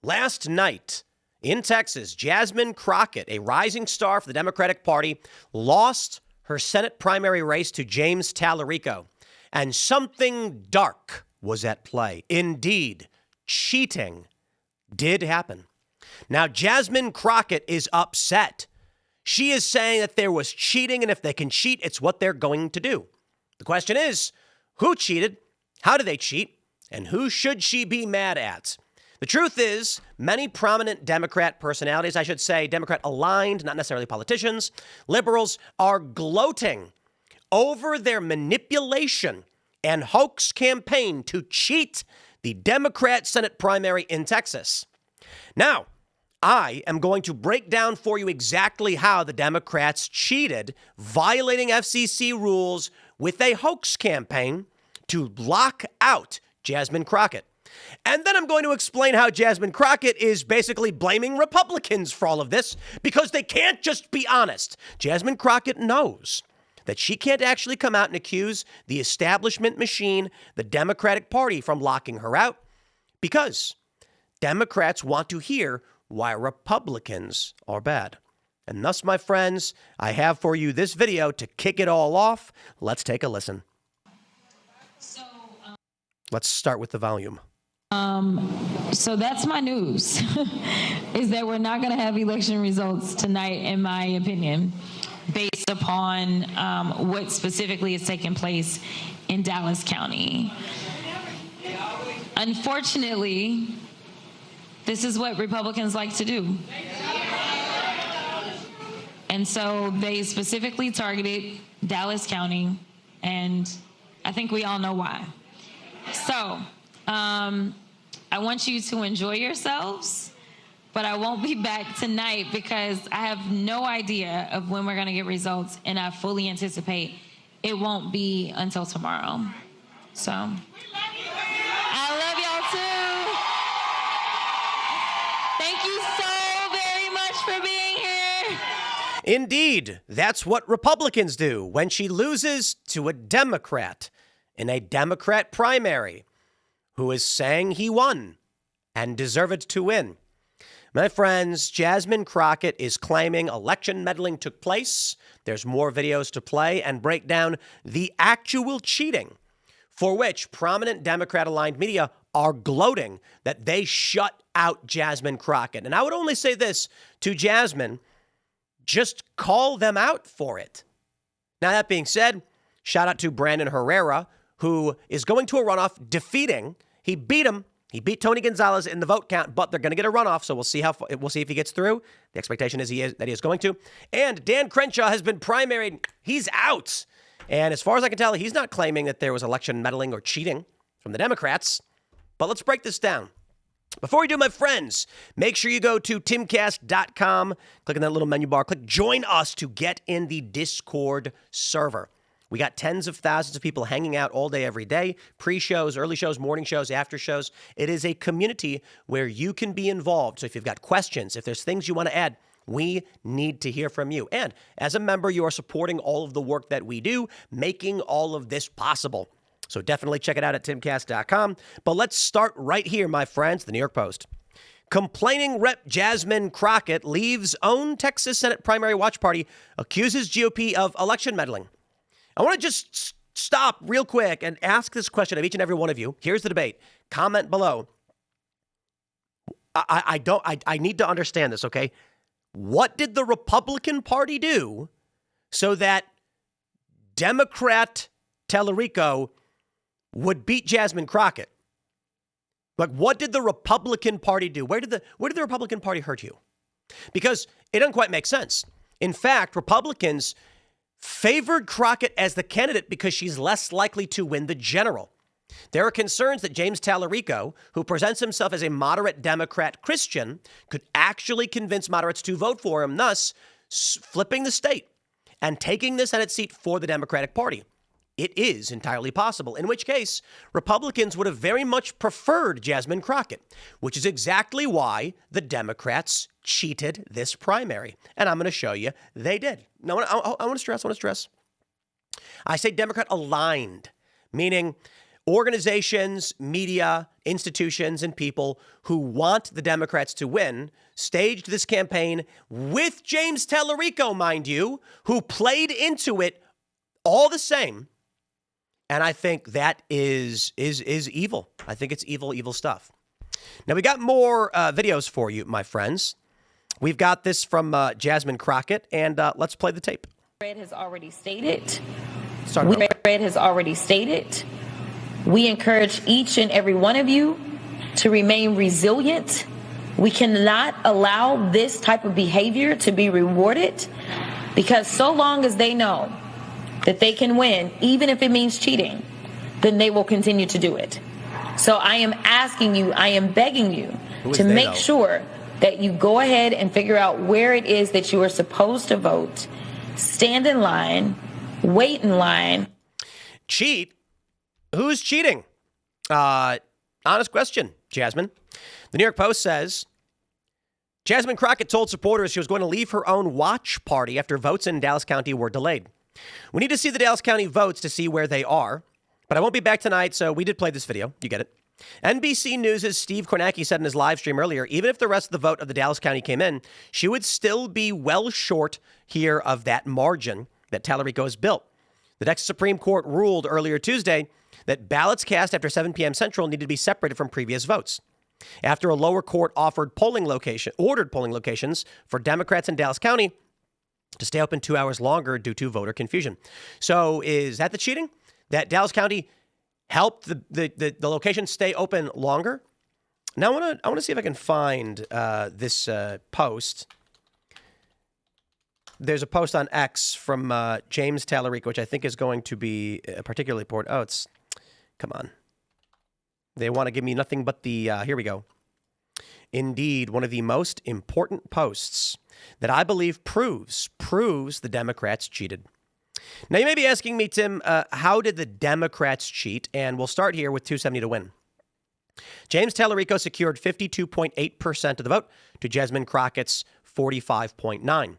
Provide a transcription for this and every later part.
Last night in Texas, Jasmine Crockett, a rising star for the Democratic Party, lost her Senate primary race to James Tallarico. And something dark was at play. Indeed, cheating did happen. Now, Jasmine Crockett is upset. She is saying that there was cheating, and if they can cheat, it's what they're going to do. The question is, who cheated? How did they cheat? And who should she be mad at? The truth is, many prominent Democrat personalities, I should say Democrat aligned, not necessarily politicians, liberals, are gloating over their manipulation and hoax campaign to cheat the Democrat Senate primary in Texas. Now, I am going to break down for you exactly how the Democrats cheated, violating FCC rules with a hoax campaign to lock out Jasmine Crockett. And then I'm going to explain how Jasmine Crockett is basically blaming Republicans for all of this because they can't just be honest. Jasmine Crockett knows that she can't actually come out and accuse the establishment machine, the Democratic Party, from locking her out because Democrats want to hear why Republicans are bad. And thus, my friends, I have for you this video to kick it all off. Let's take a listen. Let's start with the volume. So that's my news, is that we're not going to have election results tonight, in my opinion, based upon what specifically is taking place in Dallas County. Unfortunately, this is what Republicans like to do. And so they specifically targeted Dallas County, and I think we all know why. So I want you to enjoy yourselves, but I won't be back tonight because I have no idea of when we're going to get results, and I fully anticipate it won't be until tomorrow. So I love y'all too. Thank you so very much for being here. Indeed, that's what Republicans do when she loses to a Democrat in a Democrat primary who is saying he won and deserved to win. My friends, Jasmine Crockett is claiming election meddling took place. There's more videos to play and break down the actual cheating for which prominent Democrat-aligned media are gloating that they shut out Jasmine Crockett. And I would only say this to Jasmine, just call them out for it. Now, that being said, shout out to Brandon Herrera, who is going to a runoff defeating, he beat Tony Gonzalez in the vote count, but they're going to get a runoff, so we'll see if he gets through. The expectation is that he is going to. And Dan Crenshaw has been primaried. He's out. And as far as I can tell, he's not claiming that there was election meddling or cheating from the Democrats. But let's break this down. Before we do, my friends, make sure you go to timcast.com, click on that little menu bar, click join us to get in the Discord server. We got tens of thousands of people hanging out all day, every day, pre-shows, early shows, morning shows, after shows. It is a community where you can be involved. So if you've got questions, if there's things you want to add, we need to hear from you. And as a member, you are supporting all of the work that we do, making all of this possible. So definitely check it out at timcast.com. But let's start right here, my friends, the New York Post. Complaining Rep. Jasmine Crockett leaves own Texas Senate primary watch party, accuses GOP of election meddling. I want to just stop real quick and ask this question of each and every one of you. Here's the debate. Comment below. I need to understand this, okay? What did the Republican Party do so that Democrat Tallarico would beat Jasmine Crockett? Like, what did the Republican Party do? Where did the Republican Party hurt you? Because it doesn't quite make sense. In fact, Republicans favored Crockett as the candidate because she's less likely to win the general. There are concerns that James Tallarico, who presents himself as a moderate Democrat Christian, could actually convince moderates to vote for him, thus flipping the state and taking the Senate seat for the Democratic Party. It is entirely possible, in which case Republicans would have very much preferred Jasmine Crockett, which is exactly why the Democrats cheated this primary. And I'm going to show you they did. Now, I want to stress. I say Democrat aligned, meaning Organizations, media, institutions, and people who want the Democrats to win staged this campaign with James Tallarico, mind you, who played into it all the same. And I think that is evil. I think it's evil stuff. Now, we got more videos for you, my friends. We've got this from Jasmine Crockett, and let's play the tape. Red has already stated. We encourage each and every one of you to remain resilient. We cannot allow this type of behavior to be rewarded, because so long as they know that they can win, even if it means cheating, then they will continue to do it. So I am asking you, I am begging you to make sure that you go ahead and figure out where it is that you are supposed to vote. Stand in line, wait in line. Cheat? Who's cheating? Honest question, Jasmine. The New York Post says, Jasmine Crockett told supporters she was going to leave her own watch party after votes in Dallas County were delayed. We need to see the Dallas County votes to see where they are, but I won't be back tonight, so we did play this video. You get it. NBC News' Steve Kornacki said in his live stream earlier, even if the rest of the vote of the Dallas County came in, she would still be well short here of that margin that Tallarico has built. The Texas Supreme Court ruled earlier Tuesday that ballots cast after 7 p.m. Central need to be separated from previous votes. After a lower court ordered polling locations for Democrats in Dallas County to stay open 2 hours longer due to voter confusion. So is that the cheating? That Dallas County helped the location stay open longer? Now I want to see if I can find this post. There's a post on X from James Tallarico, which I think is going to be particularly important. Oh, come on. They want to give me nothing but the, here we go. Indeed, one of the most important posts that I believe proves the Democrats cheated. Now, you may be asking me, Tim, how did the Democrats cheat? And we'll start here with 270 to win. James Tallarico secured 52.8% of the vote to Jasmine Crockett's 45.9%.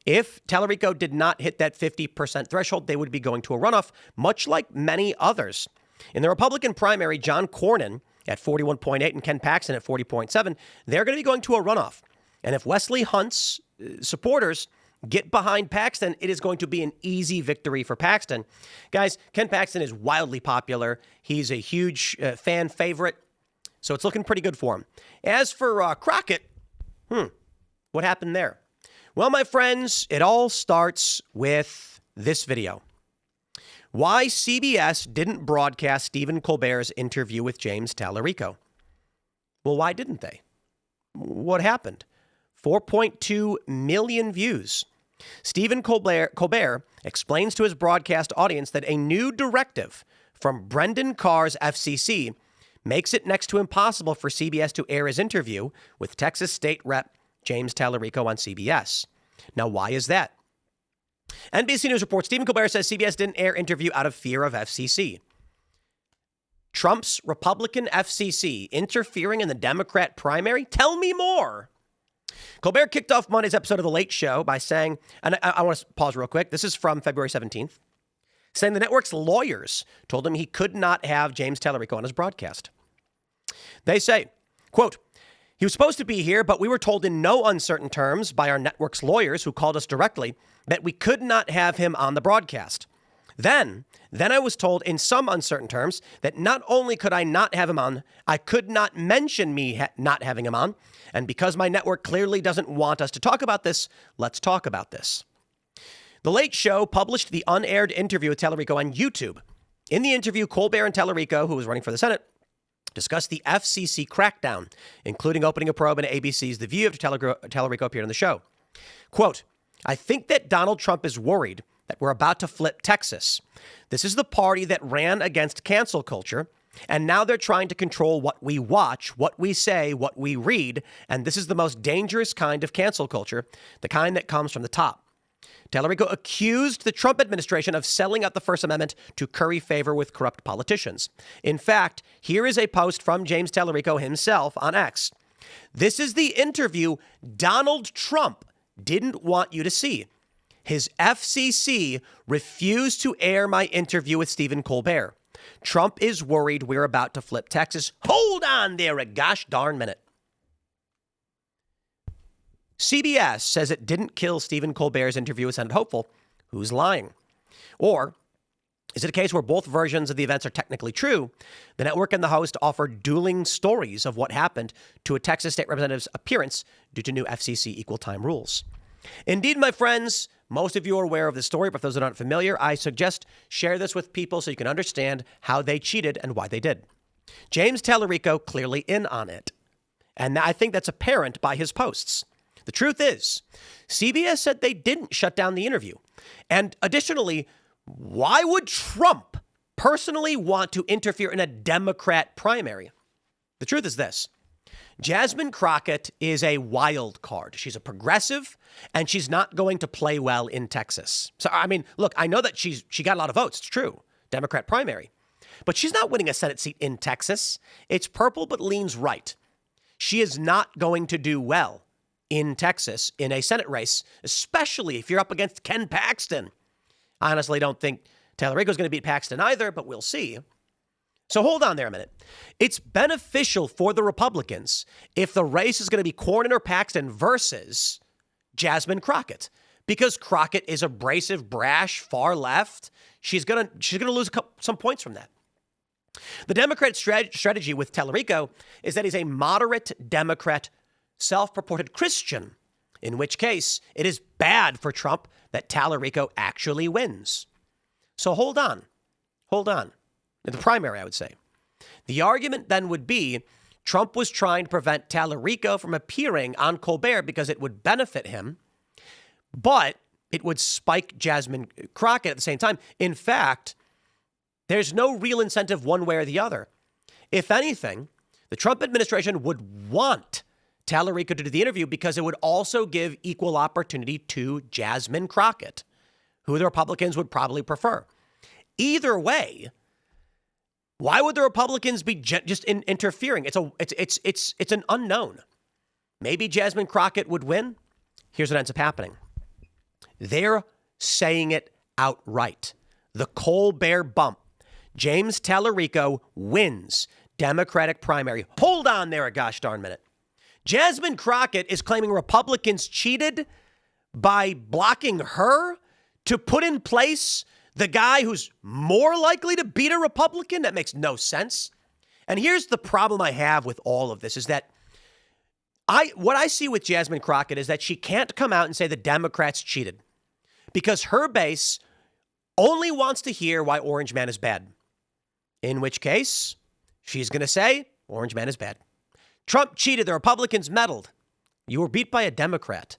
If Tallarico did not hit that 50% threshold, they would be going to a runoff, much like many others. In the Republican primary, John Cornyn at 41.8 and Ken Paxton at 40.7, they're going to be going to a runoff. And if Wesley Hunt's supporters get behind Paxton, it is going to be an easy victory for Paxton. Guys, Ken Paxton is wildly popular. He's a huge fan favorite, so it's looking pretty good for him. As for Crockett, what happened there? Well, my friends, it all starts with this video. Why CBS didn't broadcast Stephen Colbert's interview with James Tallarico. Well, why didn't they? What happened? 4.2 million views. Stephen Colbert explains to his broadcast audience that a new directive from Brendan Carr's FCC makes it next to impossible for CBS to air his interview with Texas State Rep James Tallarico on CBS. Now, why is that? NBC News reports Stephen Colbert says CBS didn't air interview out of fear of FCC. Trump's Republican FCC interfering in the Democrat primary? Tell me more. Colbert kicked off Monday's episode of The Late Show by saying, and I want to pause real quick. This is from February 17th, saying the network's lawyers told him he could not have James Tallarico on his broadcast. They say, quote, he was supposed to be here, but we were told in no uncertain terms by our network's lawyers who called us directly that we could not have him on the broadcast. Then I was told in some uncertain terms that not only could I not have him on, I could not mention me not having him on. And because my network clearly doesn't want us to talk about this, let's talk about this. The Late Show published the unaired interview with Tallarico on YouTube. In the interview, Colbert and Tallarico, who was running for the Senate, discussed the FCC crackdown, including opening a probe into ABC's The View after Tallarico appeared on the show. Quote, I think that Donald Trump is worried that we're about to flip Texas. This is the party that ran against cancel culture, and now they're trying to control what we watch, what we say, what we read, and this is the most dangerous kind of cancel culture, the kind that comes from the top. Tallarico accused the Trump administration of selling out the First Amendment to curry favor with corrupt politicians. In fact, here is a post from James Tallarico himself on X. This is the interview Donald Trump didn't want you to see. His FCC refused to air my interview with Stephen Colbert. Trump is worried we're about to flip Texas. Hold on there a gosh darn minute. CBS says it didn't kill Stephen Colbert's interview with Senate hopeful. Who's lying? Or is it a case where both versions of the events are technically true? The network and the host offer dueling stories of what happened to a Texas state representative's appearance due to new FCC equal time rules. Indeed, my friends, most of you are aware of this story, but for those that aren't familiar, I suggest share this with people so you can understand how they cheated and why they did. James Tallarico clearly in on it. And I think that's apparent by his posts. The truth is, CBS said they didn't shut down the interview. And additionally, why would Trump personally want to interfere in a Democrat primary? The truth is this. Jasmine Crockett is a wild card. She's a progressive, and she's not going to play well in Texas. So, I mean, look, I know that she got a lot of votes. It's true. Democrat primary. But she's not winning a Senate seat in Texas. It's purple, but leans right. She is not going to do well in Texas in a Senate race, especially if you're up against Ken Paxton. I honestly don't think Tallarico's going to beat Paxton either, but we'll see. So hold on there a minute. It's beneficial for the Republicans if the race is going to be Cornyn or Paxton versus Jasmine Crockett, because Crockett is abrasive, brash, far left. She's going to lose some points from that. The Democrat strategy with Tallarico is that he's a moderate Democrat, self-purported Christian, in which case it is bad for Trump that Tallarico actually wins. So hold on. In the primary, I would say. The argument then would be Trump was trying to prevent Tallarico from appearing on Colbert because it would benefit him, but it would spike Jasmine Crockett at the same time. In fact, there's no real incentive one way or the other. If anything, the Trump administration would want Tallarico to do the interview because it would also give equal opportunity to Jasmine Crockett, who the Republicans would probably prefer. Either way, why would the Republicans be just interfering? It's an unknown. Maybe Jasmine Crockett would win. Here's what ends up happening. They're saying it outright. The Colbert bump. James Tallarico wins Democratic primary. Hold on there a gosh darn minute. Jasmine Crockett is claiming Republicans cheated by blocking her to put in place the guy who's more likely to beat a Republican. That makes no sense. And here's the problem I have with all of this is that what I see with Jasmine Crockett is that she can't come out and say the Democrats cheated because her base only wants to hear why Orange Man is bad. In which case, she's going to say Orange Man is bad. Trump cheated. The Republicans meddled. You were beat by a Democrat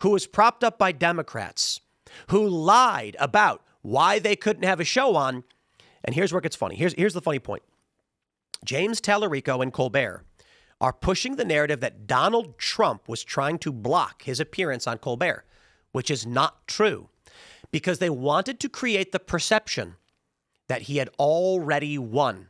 who was propped up by Democrats who lied about why they couldn't have a show on. And here's where it gets funny. Here's the funny point. James Tallarico and Colbert are pushing the narrative that Donald Trump was trying to block his appearance on Colbert, which is not true, because they wanted to create the perception that he had already won.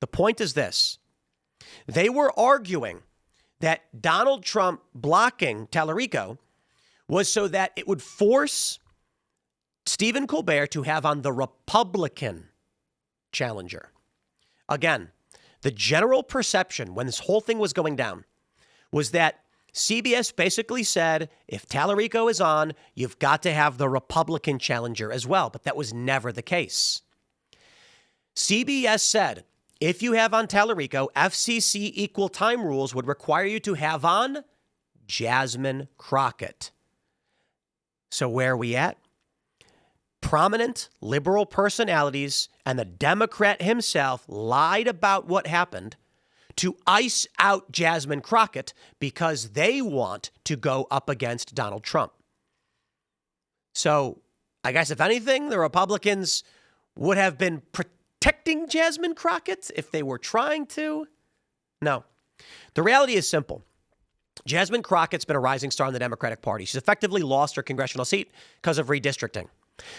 The point is this. They were arguing that Donald Trump blocking Tallarico was so that it would force Stephen Colbert to have on the Republican challenger. Again, the general perception when this whole thing was going down was that CBS basically said, if Tallarico is on, you've got to have the Republican challenger as well. But that was never the case. CBS said, if you have on Tallarico, FCC equal time rules would require you to have on Jasmine Crockett. So where are we at? Prominent liberal personalities and the Democrat himself lied about what happened to ice out Jasmine Crockett because they want to go up against Donald Trump. So I guess if anything, the Republicans would have been protecting Jasmine Crockett if they were trying to. No. The reality is simple. Jasmine Crockett's been a rising star in the Democratic Party. She's effectively lost her congressional seat because of redistricting.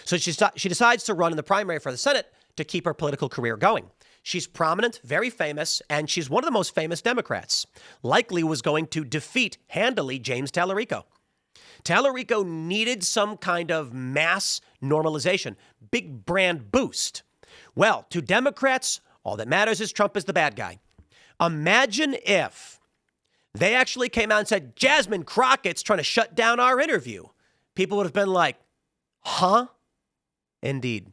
So she decides to run in the primary for the Senate to keep her political career going. She's prominent, very famous, and she's one of the most famous Democrats. Likely was going to defeat handily James Tallarico. Tallarico needed some kind of mass normalization, big brand boost, Well, to Democrats, all that matters is Trump is the bad guy. Imagine if they actually came out and said, Jasmine Crockett's trying to shut down our interview. People would have been like, huh? Indeed.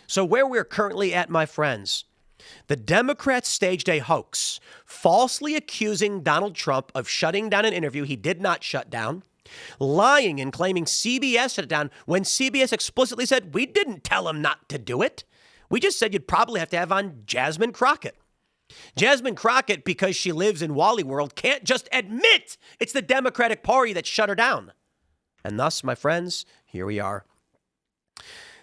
So where we're currently at, my friends, the Democrats staged a hoax, falsely accusing Donald Trump of shutting down an interview he did not shut down, lying and claiming CBS shut it down when CBS explicitly said, we didn't tell him not to do it. We just said you'd probably have to have on Jasmine Crockett. Jasmine Crockett, because she lives in Wally World, can't just admit it's the Democratic Party that shut her down. And thus, my friends, here we are.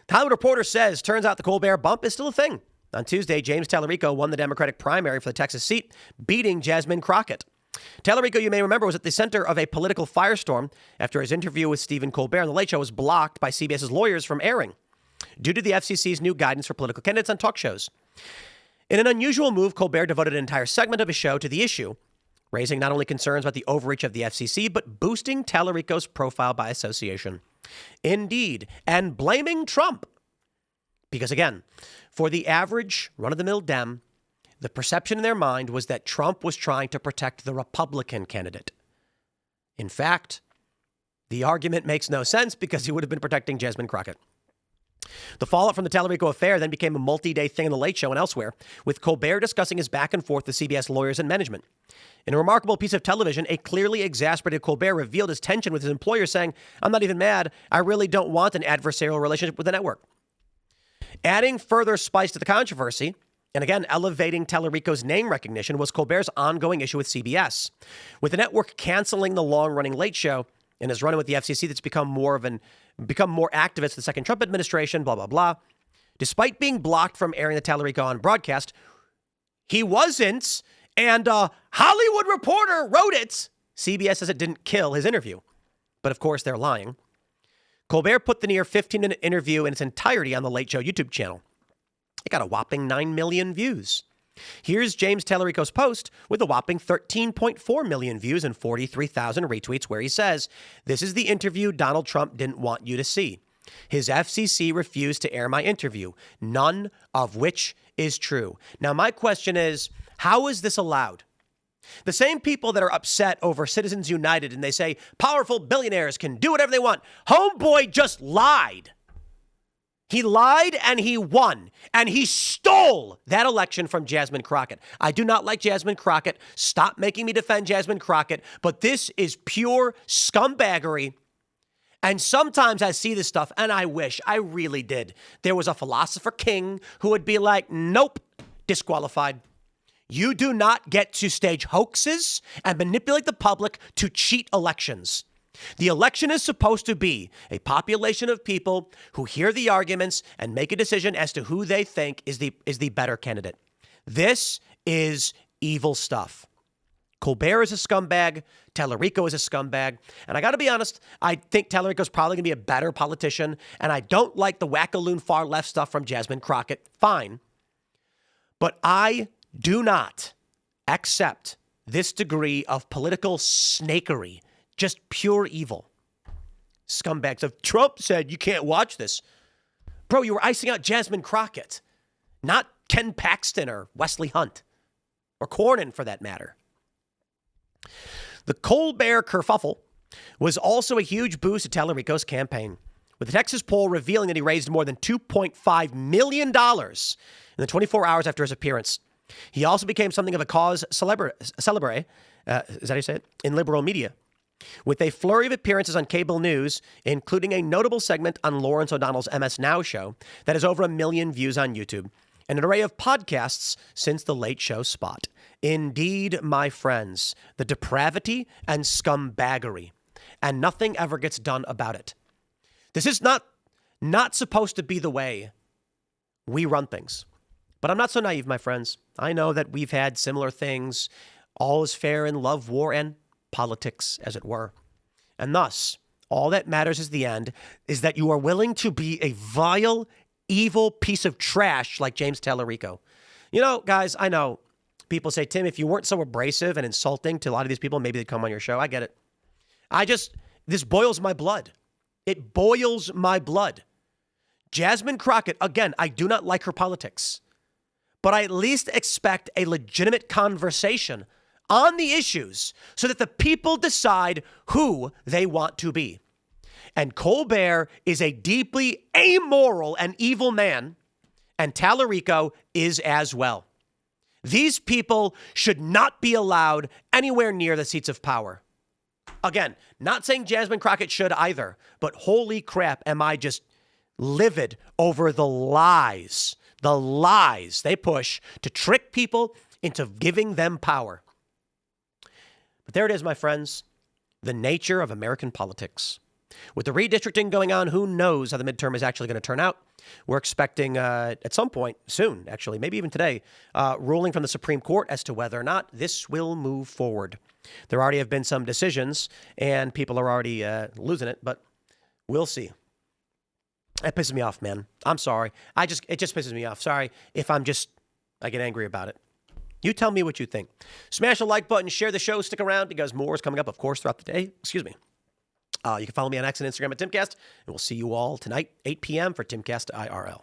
The Hollywood Reporter says, turns out the Colbert bump is still a thing. On Tuesday, James Tallarico won the Democratic primary for the Texas seat, beating Jasmine Crockett. Tallarico, you may remember, was at the center of a political firestorm after his interview with Stephen Colbert on The Late Show was blocked by CBS's lawyers from airing due to the FCC's new guidance for political candidates on talk shows. In an unusual move, Colbert devoted an entire segment of his show to the issue, raising not only concerns about the overreach of the FCC, but boosting Tallarico's profile by association. Indeed, and blaming Trump. Because again, for the average run-of-the-mill Dem, the perception in their mind was that Trump was trying to protect the Republican candidate. In fact, the argument makes no sense because he would have been protecting Jasmine Crockett. The fallout from the Tallarico affair then became a multi-day thing in The Late Show and elsewhere, with Colbert discussing his back and forth with CBS lawyers and management. In a remarkable piece of television, a clearly exasperated Colbert revealed his tension with his employer, saying, I'm not even mad. I really don't want an adversarial relationship with the network. Adding further spice to the controversy, and again elevating Tallarico's name recognition, was Colbert's ongoing issue with CBS. With the network canceling the long-running Late Show and his run-in with the FCC that's become more activist the second Trump administration, blah, blah, blah. Despite being blocked from airing the Tallarico on broadcast, he wasn't, and Hollywood Reporter wrote it. CBS says it didn't kill his interview. But of course, they're lying. Colbert put the near 15-minute interview in its entirety on the Late Show YouTube channel. It got a whopping 9 million views. Here's James Tallarico's post with a whopping 13.4 million views and 43,000 retweets where he says, this is the interview Donald Trump didn't want you to see. His FCC refused to air my interview, none of which is true. Now, my question is, how is this allowed? The same people that are upset over Citizens United and they say powerful billionaires can do whatever they want. Homeboy just lied. He lied and he won, and he stole that election from Jasmine Crockett. I do not like Jasmine Crockett. Stop making me defend Jasmine Crockett, but this is pure scumbaggery. And sometimes I see this stuff and I wish I really did. There was a philosopher king who would be like, nope, disqualified. You do not get to stage hoaxes and manipulate the public to cheat elections. The election is supposed to be a population of people who hear the arguments and make a decision as to who they think is the better candidate. This is evil stuff. Colbert is a scumbag. Tallarico is a scumbag. And I got to be honest, I think Tallarico's probably going to be a better politician. And I don't like the wackaloon far left stuff from Jasmine Crockett. Fine. But I do not accept this degree of political snakery. Just pure evil. Scumbags of Trump said you can't watch this. Bro, you were icing out Jasmine Crockett, not Ken Paxton or Wesley Hunt or Cornyn for that matter. The Colbert kerfuffle was also a huge boost to Tallarico's campaign, with the Texas poll revealing that he raised more than $2.5 million in the 24 hours after his appearance. He also became something of a cause celebre, is that how you say it, in liberal media, with a flurry of appearances on cable news, including a notable segment on Lawrence O'Donnell's MS Now show that has over 1 million views on YouTube, and an array of podcasts since the Late Show spot. Indeed, my friends, the depravity and scumbaggery, and nothing ever gets done about it. This is not supposed to be the way we run things. But I'm not so naive, my friends. I know that we've had similar things. All is fair in love, war, and politics, as it were. And thus, all that matters is the end, is that you are willing to be a vile, evil piece of trash like James Tallarico. You know, guys, I know people say, Tim, if you weren't so abrasive and insulting to a lot of these people, maybe they'd come on your show. I get it. This boils my blood. It boils my blood. Jasmine Crockett, again, I do not like her politics, but I at least expect a legitimate conversation on the issues so that the people decide who they want to be. And Colbert is a deeply amoral and evil man, and Tallarico is as well. These people should not be allowed anywhere near the seats of power. Again, not saying Jasmine Crockett should either, but holy crap, am I just livid over the lies they push to trick people into giving them power. But there it is, my friends, the nature of American politics. With the redistricting going on, who knows how the midterm is actually going to turn out? We're expecting at some point soon, actually, maybe even today, ruling from the Supreme Court as to whether or not this will move forward. There already have been some decisions, and people are already losing it, but we'll see. That pisses me off, man. I'm sorry. It just pisses me off. Sorry if I get angry about it. You tell me what you think. Smash the like button, share the show, stick around because more is coming up, of course, throughout the day. Excuse me. You can follow me on X and Instagram at Timcast, and we'll see you all tonight, 8 p.m. for Timcast IRL.